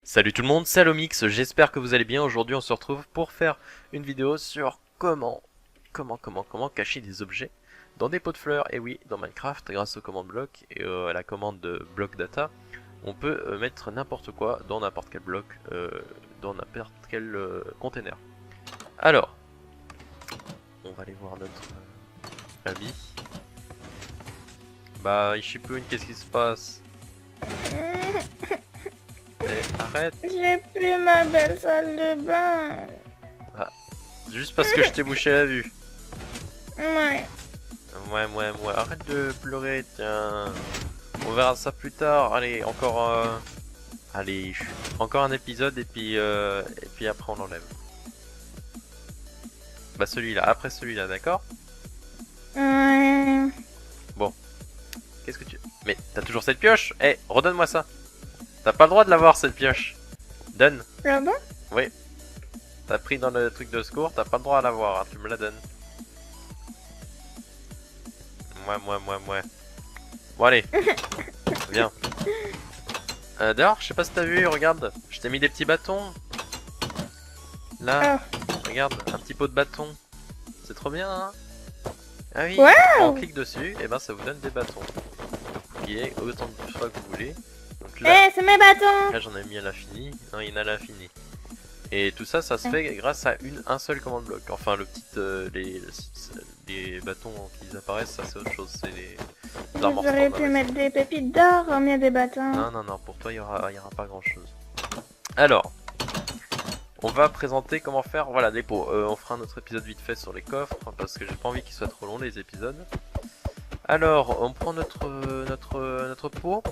Salut tout le monde, c'est Alomix, j'espère que vous allez bien. Aujourd'hui on se retrouve pour faire une vidéo sur comment cacher des objets dans des pots de fleurs. Et oui, dans Minecraft, grâce aux commandes bloc et à la commande de bloc data, on peut mettre n'importe quoi dans n'importe quel bloc, dans n'importe quel container. Alors, on va aller voir notre ami. Bah, Ishipun, qu'est-ce qui se passe? Eh, arrête! J'ai plus ma belle salle de bain. Juste parce que je t'ai bouché la vue. Ouais. Ouais, arrête de pleurer, tiens. On verra ça plus tard. Allez, allez, encore un épisode et puis après on l'enlève. Bah celui-là, après celui-là, d'accord? Ouais. Bon, qu'est-ce que tu... Mais t'as toujours cette pioche? Eh, redonne-moi ça. T'as pas le droit de l'avoir cette pioche. Donne. Ah bon? Oui. T'as pris dans le truc de secours, t'as pas le droit à l'avoir, hein, tu me la donnes. Ouais. Bon allez, viens. D'ailleurs, je sais pas si t'as vu, regarde, je t'ai mis des petits bâtons. Là, regarde, un petit pot de bâton. C'est trop bien, hein? Ah oui, Wow. quand on clique dessus, et ben ça vous donne des bâtons. Vous fouillez autant de fois que vous voulez. Donc là, C'est mes bâtons. là j'en ai mis à l'infini. Non, il y en a à l'infini. Et tout ça, ça se fait grâce à un seul commande bloc. Enfin, le petit, les bâtons qui apparaissent, ça c'est autre chose. C'est les armor J'aurais stand, pu ouais. mettre des pépites d'or au mieux des bâtons. Non, pour toi il y aura pas grand chose. Alors, on va présenter comment faire, voilà, des pots. On fera un autre épisode vite fait sur les coffres, parce que j'ai pas envie qu'ils soient trop longs les épisodes. Alors, on prend notre pot.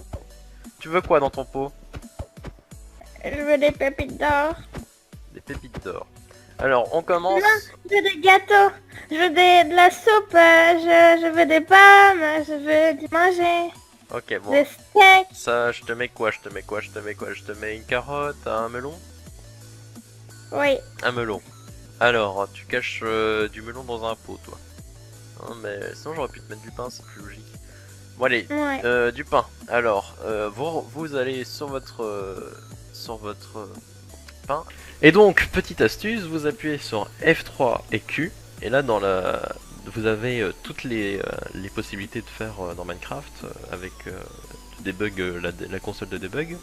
Tu veux quoi dans ton pot? Je veux des pépites d'or. Des pépites d'or. Alors, on commence... Non, je veux des gâteaux. Je veux de la soupe. Je veux des pommes. Je veux du manger. Ok, bon. Des steaks. Ça, je te mets quoi? Je te mets une carotte, un melon? Oui. Un melon. Alors, tu caches du melon dans un pot, toi. Hein, mais sinon, j'aurais pu te mettre du pain, c'est plus logique. Bon, allez, Ouais. du pain. Alors, vous allez sur votre pain. Et donc, petite astuce, vous appuyez sur F3 et Q. Et là, vous avez toutes les possibilités de faire dans Minecraft avec debug, la console de debug.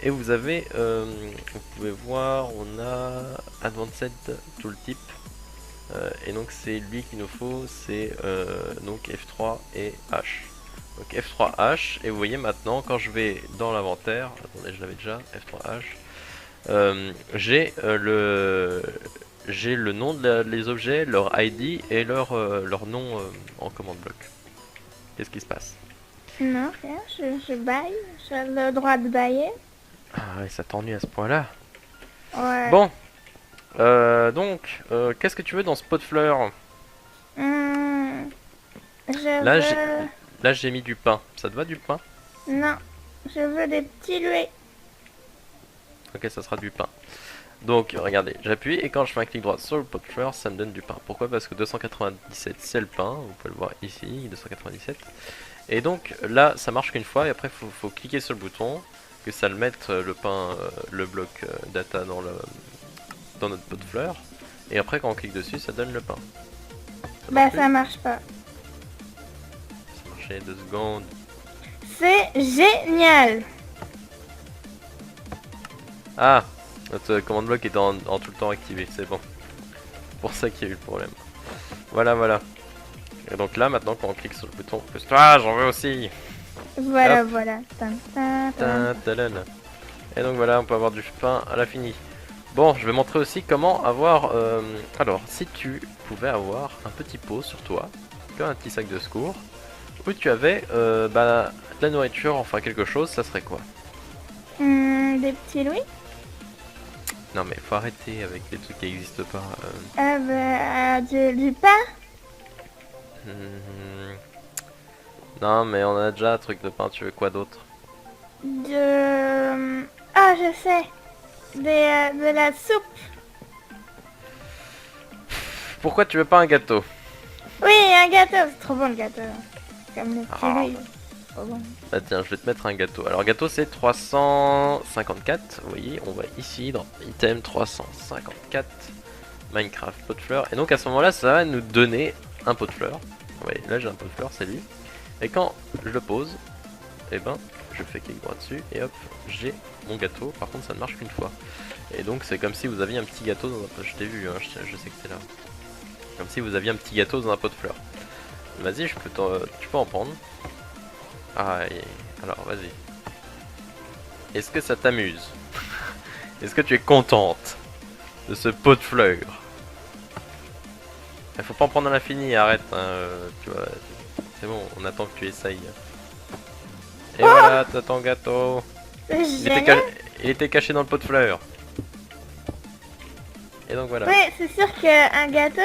Et vous avez, vous pouvez voir, on a Advanced Tooltip. Et donc c'est lui qu'il nous faut, c'est donc F3 et H. Donc F3H, et vous voyez maintenant quand je vais dans l'inventaire, attendez je l'avais déjà, F3H, j'ai le nom des objets, leur ID et leur nom en commande bloc. Qu'est-ce qui se passe? Non, rien. Je baille. J'ai le droit de bailler. Ah ouais, ça t'ennuie à ce point-là. Ouais. Bon, donc, qu'est-ce que tu veux dans ce pot de fleurs? Là, Je Là j'ai mis du pain. Ça te va du pain? veux... Non. Je veux des petits louets. Ok, ça sera du pain. Donc, regardez, j'appuie et quand je fais un clic droit sur le pot de fleurs, ça me donne du pain. Pourquoi? Parce que 297 c'est le pain, vous pouvez le voir ici, 297. Et donc là, ça marche qu'une fois et après faut cliquer sur le bouton, que ça le mette le pain, le bloc data dans notre pot de fleurs. Et après quand on clique dessus, ça donne le pain. Ça marche pas. Ça marchait 2 secondes. C'est génial. Ah, notre commande bloc est en tout le temps activé, c'est bon. C'est pour ça qu'il y a eu le problème. Voilà. Et donc là, maintenant, quand on clique sur le bouton, ah, j'en veux aussi. Voilà, Hop. voilà. Et donc voilà, on peut avoir du pain à l'infini. Bon, je vais montrer aussi comment avoir... Alors, si tu pouvais avoir un petit pot sur toi, comme un petit sac de secours, où tu avais de la nourriture, enfin quelque chose, ça serait quoi? Des petits louis. Non mais faut arrêter avec les trucs qui n'existent pas. Du pain. Hmm. Non mais on a déjà un truc de pain, tu veux quoi d'autre? Ah, je sais. De la soupe. Pourquoi tu veux pas un gâteau? Oui, un gâteau. C'est trop bon le gâteau. Comme les petits Ah, louis. Oh bon. Ah tiens, je vais te mettre un gâteau. Alors gâteau c'est 354. Vous voyez, on va ici dans item 354. Minecraft pot de fleurs. Et donc à ce moment là ça va nous donner un pot de fleurs. Vous voyez, là j'ai un pot de fleurs, c'est lui. Et quand je le pose, et ben je fais clic droit dessus et hop, j'ai mon gâteau. Par contre ça ne marche qu'une fois. Et donc c'est comme si vous aviez un petit gâteau dans un pot. Je t'ai vu, hein, je sais que t'es là. Comme si vous aviez un petit gâteau dans un pot de fleurs. Vas-y, tu peux en prendre. Ah, alors vas-y. Est-ce que ça t'amuse? Est-ce que tu es contente de ce pot de fleurs? Il faut pas en prendre à l'infini, arrête. Hein, tu vois, c'est bon, on attend que tu essayes. Et voilà, t'as ton gâteau. Il était caché dans le pot de fleurs. Et donc voilà. Oui, c'est sûr qu'un gâteau,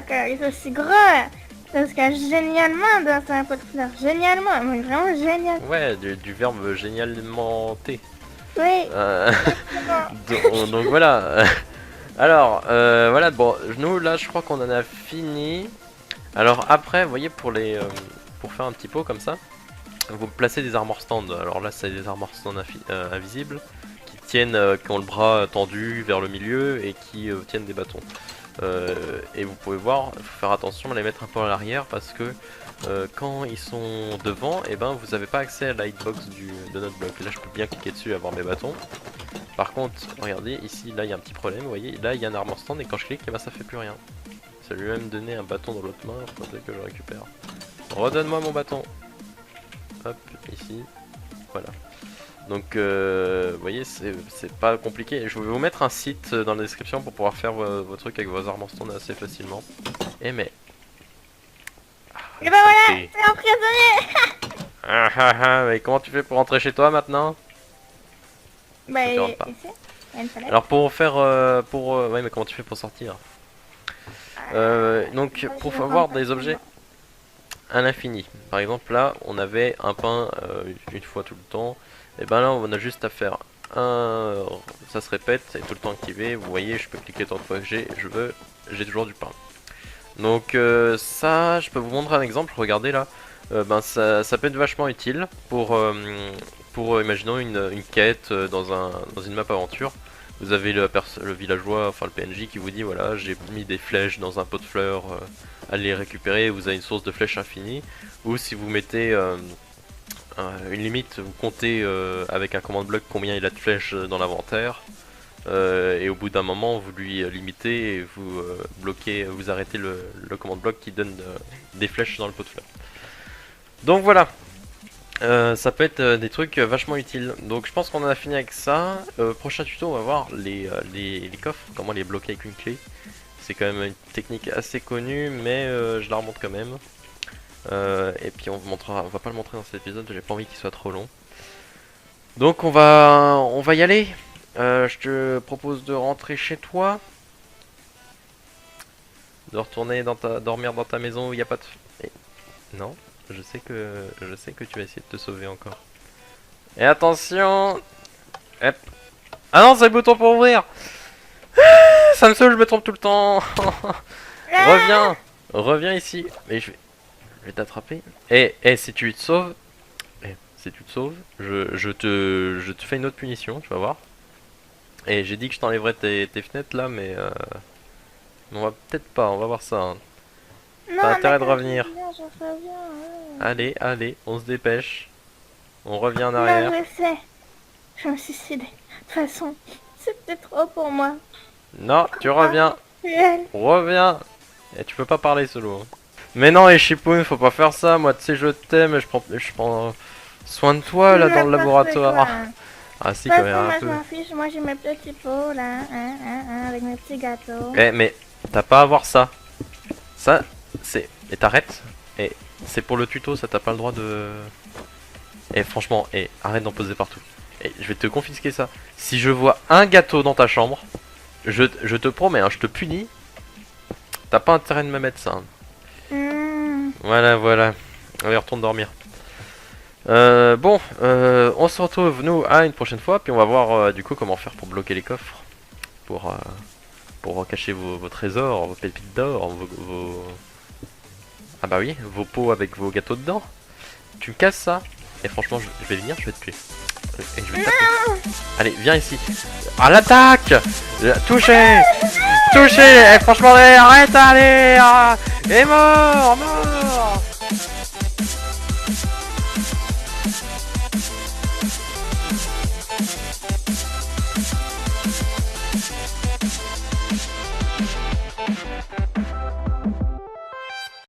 quand il est aussi gros, ça se cache génialement dans un pot de fleurs. Génialement, mais vraiment génial. Ouais, du verbe génialement T. Oui. Donc voilà. Alors, voilà, bon, nous là je crois qu'on en a fini. Alors après, vous voyez, pour faire un petit pot comme ça, vous placez des armor stands. Alors là, c'est des armor stands invisibles qui tiennent, qui ont le bras tendu vers le milieu et qui tiennent des bâtons. Et vous pouvez voir, il faut faire attention à les mettre un peu à l'arrière parce que quand ils sont devant, et ben vous n'avez pas accès à la hitbox de notre bloc. Là, je peux bien cliquer dessus et avoir mes bâtons. Par contre, regardez, ici, là, il y a un petit problème, vous voyez, là, il y a un armor stand et quand je clique, et ben ça fait plus rien. Ça lui a même donné un bâton dans l'autre main, il faudrait que je le récupère. Redonne-moi mon bâton. Hop, ici, voilà. Donc, vous voyez, c'est pas compliqué. Je vais vous mettre un site dans la description pour pouvoir faire vos trucs avec vos armor stands assez facilement. Et mais... Et ben voilà, c'est emprisonné. Mais comment tu fais pour rentrer chez toi maintenant? Bah, Je te rentre pas. ici, il y a une fenêtre. Alors pour faire... ouais, mais comment tu fais pour sortir? Donc pour avoir des objets à l'infini. Par exemple là on avait un pain une fois tout le temps. Et ben là on a juste à faire un... ça se répète, c'est tout le temps activé. Vous voyez, je peux cliquer tant de fois que je veux, j'ai toujours du pain. Donc ça, je peux vous montrer un exemple, regardez là. Ben ça peut être vachement utile pour imaginons une quête dans une map aventure. Vous avez le villageois, enfin le PNJ qui vous dit voilà, j'ai mis des flèches dans un pot de fleurs, allez les récupérer, vous avez une source de flèches infinie. Ou si vous mettez une limite, vous comptez avec un command bloc combien il a de flèches dans l'inventaire. Et au bout d'un moment vous lui limitez et vous bloquez, vous arrêtez le command bloc qui donne des flèches dans le pot de fleurs. Donc voilà. Ça peut être des trucs vachement utiles. Donc je pense qu'on en a fini avec ça. Prochain tuto, on va voir les coffres, comment les bloquer avec une clé. C'est quand même une technique assez connue, mais je la remonte quand même. Et puis on va pas le montrer dans cet épisode, j'ai pas envie qu'il soit trop long. Donc on va y aller. Je te propose de rentrer chez toi, de retourner dormir dans ta maison où il n'y a pas de... Non. Je sais que tu vas essayer de te sauver encore. Et attention. Hop. Ah non, c'est le bouton pour ouvrir. Ça me saoule, je me trompe tout le temps. Reviens ici. Mais je vais t'attraper. Et si tu te sauves, je te fais une autre punition, tu vas voir. Et j'ai dit que je t'enlèverais tes fenêtres là, mais on va peut-être pas, on va voir ça. Hein. T'as intérêt de revenir. Allez, on se dépêche. On revient en arrière. Non, je sais. Je me suis suicidée. De toute façon, c'était trop pour moi. Non, tu reviens. Reviens. Et tu peux pas parler solo. Hein. Mais non, et Chipoun, faut pas faire ça. Moi, tu sais, je t'aime. Je prends soin de toi là dans le laboratoire. Ah si, quand même un peu. Je m'en fiche. Moi, j'ai mes petits pots là, avec mes petits gâteaux. Mais t'as pas à voir ça. Ça, c'est... Et t'arrêtes. Et c'est pour le tuto, ça t'as pas le droit de... Et franchement, arrête d'en poser partout. Et je vais te confisquer ça. Si je vois un gâteau dans ta chambre, je te promets, hein, je te punis. T'as pas intérêt de me mettre ça. Hein. Voilà. Allez, retourne dormir. Bon, on se retrouve, nous, à une prochaine fois. Puis on va voir, du coup, comment faire pour bloquer les coffres. Pour cacher vos trésors, vos pépites d'or, Ah bah oui, vos pots avec vos gâteaux dedans. Tu me casses ça. Et franchement, je vais venir, je vais te tuer. Et je vais te taper. Allez, viens ici. À l'attaque. Touché. Touché. Et franchement, allez, arrête, allez. Et mort, mort.